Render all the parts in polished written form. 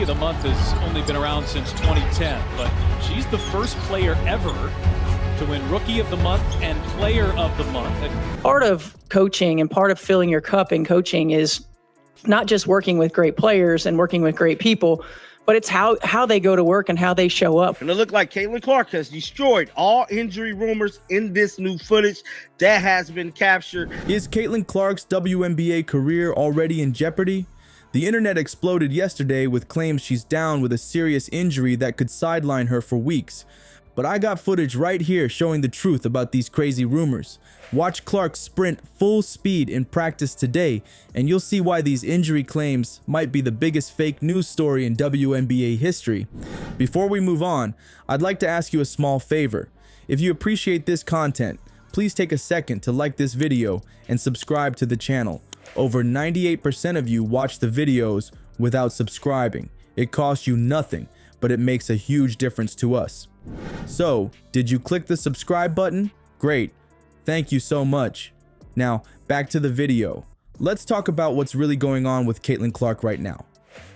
Rookie of the Month has only been around since 2010, but she's the first player ever to win Rookie of the Month and Player of the Month. Part of coaching and part of filling your cup in coaching is not just working with great players and working with great people, but it's how they go to work and how they show up. And it looked like Caitlin Clark has destroyed all injury rumors in this new footage that has been captured. Is Caitlin Clark's WNBA career already in jeopardy? The internet exploded yesterday with claims she's down with a serious injury that could sideline her for weeks. But I got footage right here showing the truth about these crazy rumors. Watch Clark sprint full speed in practice today, and you'll see why these injury claims might be the biggest fake news story in WNBA history. Before we move on, I'd like to ask you a small favor. If you appreciate this content, please take a second to like this video and subscribe to the channel. Over 98% of you watch the videos without subscribing. It costs you nothing, but it makes a huge difference to us. So, did you click the subscribe button? Great. Thank you so much. Now, back to the video. Let's talk about what's really going on with Caitlin Clark right now.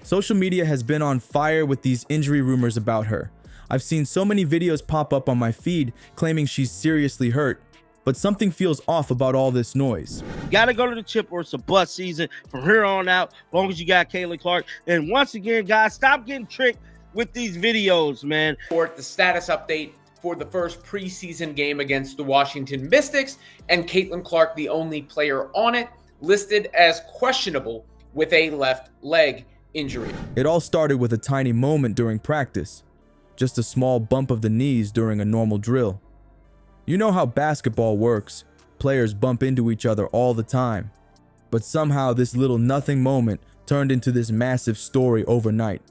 Social media has been on fire with these injury rumors about her. I've seen so many videos pop up on my feed claiming she's seriously hurt, but something feels off about all this noise. You got to go to the chip or it's a bust season from here on out, as long as you got Caitlin Clark. And once again, guys, stop getting tricked with these videos, man. For the status update for the first preseason game against the Washington Mystics, and Caitlin Clark, the only player on it, listed as questionable with a left leg injury. It all started with a tiny moment during practice, just a small bump of the knees during a normal drill. You know how basketball works. Players bump into each other all the time. But somehow this little nothing moment turned into this massive story overnight.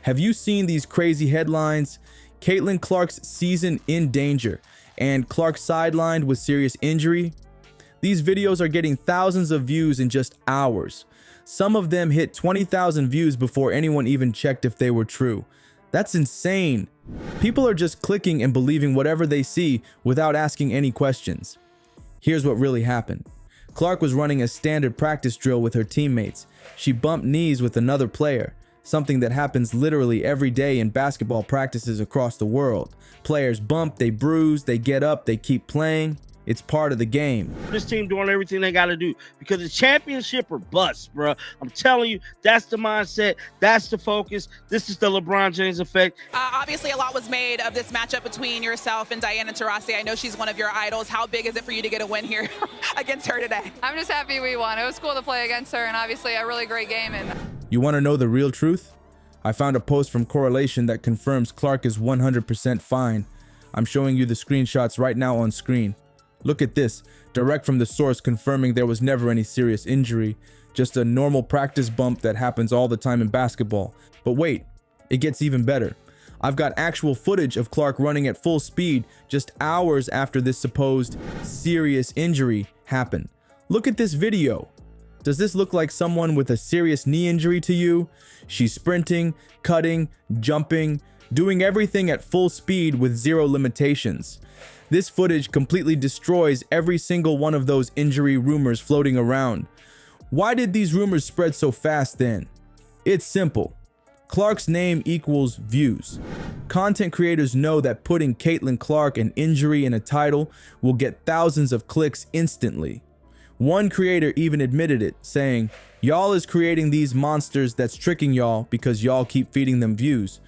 Have you seen these crazy headlines? Caitlin Clark's season in danger and Clark sidelined with serious injury? These videos are getting thousands of views in just hours. Some of them hit 20,000 views before anyone even checked if they were true. That's insane. People are just clicking and believing whatever they see without asking any questions. Here's what really happened. Clark was running a standard practice drill with her teammates. She bumped knees with another player, something that happens literally every day in basketball practices across the world. Players bump, they bruise, they get up, they keep playing. It's part of the game. This team doing everything they got to do because it's championship or bust, bro. I'm telling you, that's the mindset. That's the focus. This is the LeBron James effect. Obviously, a lot was made of this matchup between yourself and Diana Taurasi. I know she's one of your idols. How big is it for you to get a win here against her today? I'm just happy we won. It was cool to play against her, and obviously a really great game. You want to know the real truth? I found a post from Correlation that confirms Clark is 100% fine. I'm showing you the screenshots right now on screen. Look at this, direct from the source confirming there was never any serious injury, just a normal practice bump that happens all the time in basketball. But wait, it gets even better. I've got actual footage of Clark running at full speed just hours after this supposed serious injury happened. Look at this video. Does this look like someone with a serious knee injury to you? She's sprinting, cutting, jumping, doing everything at full speed with zero limitations. This footage completely destroys every single one of those injury rumors floating around. Why did these rumors spread so fast then? It's simple. Clark's name equals views. Content creators know that putting Caitlin Clark an injury in a title will get thousands of clicks instantly. One creator even admitted it, saying, "Y'all is creating these monsters that's tricking y'all because y'all keep feeding them views."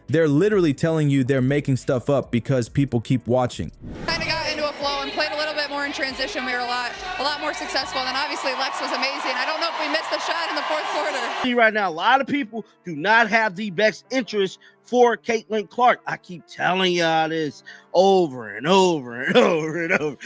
They're literally telling you they're making stuff up because people keep watching. Kind of got into a flow and played a little bit more in transition. We were a lot more successful. And obviously Lex was amazing. I don't know if we missed the shot in the fourth quarter. Right now, a lot of people do not have the best interest for Caitlin Clark. I keep telling y'all this over and over and over and over.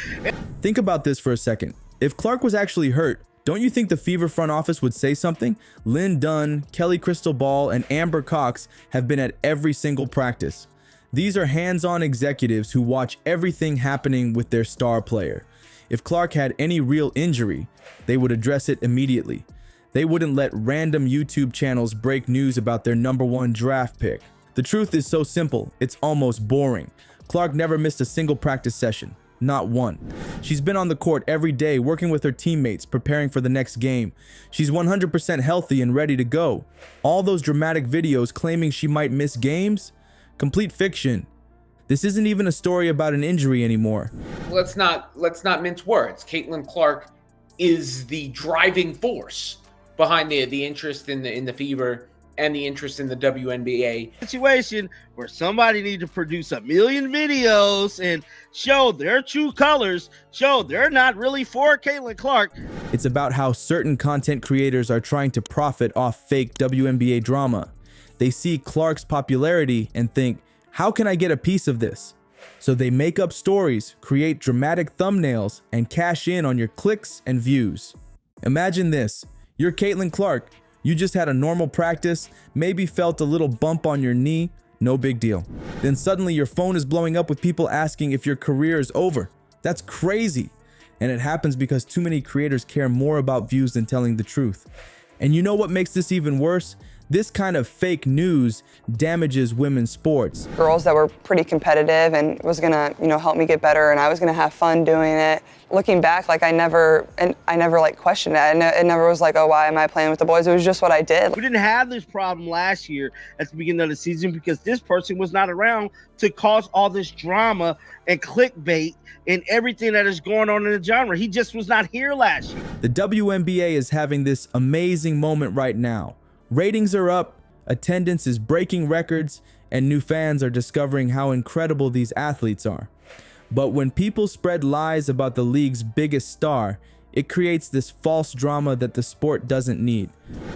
Think about this for a second. If Clark was actually hurt, don't you think the Fever front office would say something? Lynn Dunn, Kelly Crystal and Amber Cox have been at every single practice. These are hands-on executives who watch everything happening with their star player. If Clark had any real injury, they would address it immediately. They wouldn't let random YouTube channels break news about their #1 draft pick. The truth is so simple, it's almost boring. Clark never missed a single practice session. Not one. She's been on the court every day, working with her teammates, preparing for the next game. She's 100% healthy and ready to go. All those dramatic videos claiming she might miss games? Complete fiction. This isn't even a story about an injury anymore. Let's not mince words. Caitlin Clark is the driving force behind the interest in the Fever and the interest in the WNBA. Situation where somebody needs to produce 1 million videos and show their true colors, show they're not really for Caitlin Clark. It's about how certain content creators are trying to profit off fake WNBA drama. They see Clark's popularity and think, how can I get a piece of this? So they make up stories, create dramatic thumbnails, and cash in on your clicks and views. Imagine this. You're Caitlin Clark. You just had a normal practice, maybe felt a little bump on your knee, no big deal. Then suddenly your phone is blowing up with people asking if your career is over. That's crazy. And it happens because too many creators care more about views than telling the truth. And you know what makes this even worse? This kind of fake news damages women's sports. Girls that were pretty competitive and was gonna, help me get better, and I was gonna have fun doing it. Looking back, I never questioned it. It never was like, oh, why am I playing with the boys? It was just what I did. We didn't have this problem last year at the beginning of the season because this person was not around to cause all this drama and clickbait and everything that is going on in the genre. He just was not here last year. The WNBA is having this amazing moment right now. Ratings are up, attendance is breaking records, and new fans are discovering how incredible these athletes are. But when people spread lies about the league's biggest star, it creates this false drama that the sport doesn't need.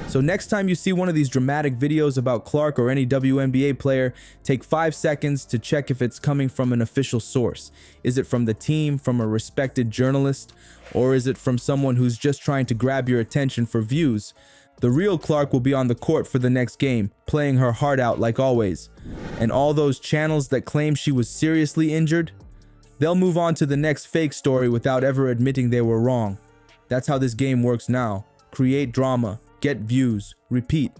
So next time you see one of these dramatic videos about Clark or any WNBA player, take 5 seconds to check if it's coming from an official source. Is it from the team, from a respected journalist, or is it from someone who's just trying to grab your attention for views? The real Clark will be on the court for the next game, playing her heart out like always. And all those channels that claim she was seriously injured, they'll move on to the next fake story without ever admitting they were wrong. That's how this game works now. Create drama, get views, repeat.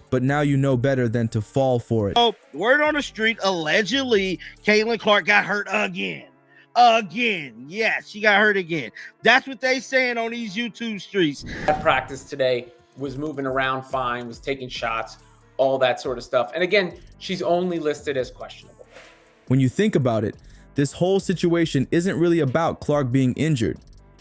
But now you know better than to fall for it. Oh, word on the street, allegedly, Caitlin Clark got hurt again. Again. Yes, she got hurt again. That's what they saying on these YouTube streets. At practice today, was moving around fine, was taking shots, all that sort of stuff. And again, she's only listed as questionable. When you think about it, this whole situation isn't really about Clark being injured.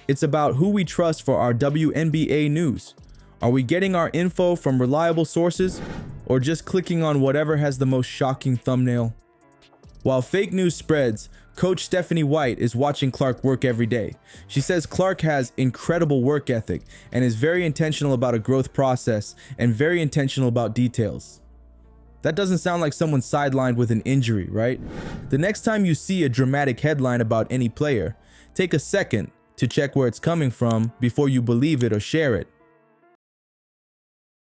It's about who we trust for our WNBA news. Are we getting our info from reliable sources or just clicking on whatever has the most shocking thumbnail? While fake news spreads, Coach Stephanie White is watching Clark work every day. She says Clark has incredible work ethic and is very intentional about a growth process and very intentional about details. That doesn't sound like someone sidelined with an injury, right? The next time you see a dramatic headline about any player, take a second to check where it's coming from before you believe it or share it.